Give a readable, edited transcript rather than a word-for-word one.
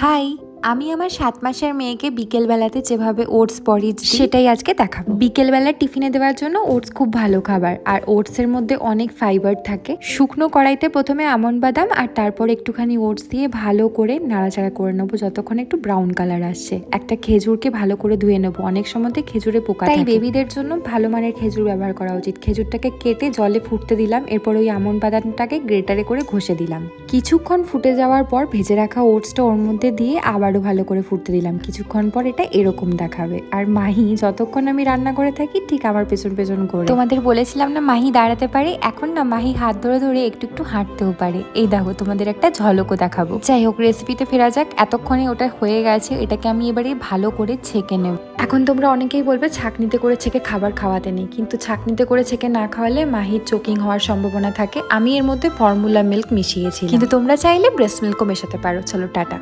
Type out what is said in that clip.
High, আমি আমার 7 মাসের মেয়েকে বিকেলবেলাতে যেভাবে ওটস পরিজ সেটাই আজকে দেখাবো। বিকেলবেলা টিফিনে দেওয়ার জন্য ওটস খুব ভালো খাবার, আর ওটসের মধ্যে অনেক ফাইবার থাকে। শুকনো কড়াইতে প্রথমে আমন্ড বাদাম আর তারপর একটুখানি ওটস দিয়ে ভালো করে নাড়াচাড়া করে নেবো যতক্ষণ একটু ব্রাউন কালার আসছে। একটা খেজুরকে ভালো করে ধুয়ে নেবো, অনেক সময় খেজুরে পোকা থাকে, তাই বেবিদের জন্য ভালো মানের খেজুর ব্যবহার করা উচিত। খেজুরটাকে কেটে জলে ফুটতে দিলাম, এরপর ওই আমন্ড বাদামটাকে গ্রেটারে করে ঘষে দিলাম। কিছুক্ষণ ফুটে যাওয়ার পর ভেজে রাখা ওটসটা ওর মধ্যে দিয়ে আবারও ভালো করে ফুটতে দিলাম। কিছুক্ষণ পর এটা এরকম দেখাবে। আর মাহি যতক্ষণ আমি রান্না করে থাকি ঠিক আমার পেছন পেছন করে। তোমাদের বলেছিলাম না মাহি দাঁড়াতে পারে, এখন না মাহি হাত ধরে ধরে একটু একটু হাঁটতেও পারে। এই দেখো, তোমাদের একটা ঝলকও দেখাবো। যাই হোক, রেসিপিতে ফেরা যাক। এতক্ষণে ওটা হয়ে গেছে, এটাকে আমি এবারে ভালো করে ছেঁকে নেব। এখন তোমরা অনেকেই বলবে ছাঁকনিতে করে ছেঁকে খাবার খাওয়াতে নেই, কিন্তু ছাঁকনিতে করে ছেঁকে না খাওয়ালে মাহির চোকিং হওয়ার সম্ভাবনা থাকে। আমি এর মধ্যে ফর্মুলা মিল্ক মিশিয়েছি, কিন্তু তোমরা চাইলে ব্রেস্ট মিল্কও মেশাতে পারো। চলো টাটা।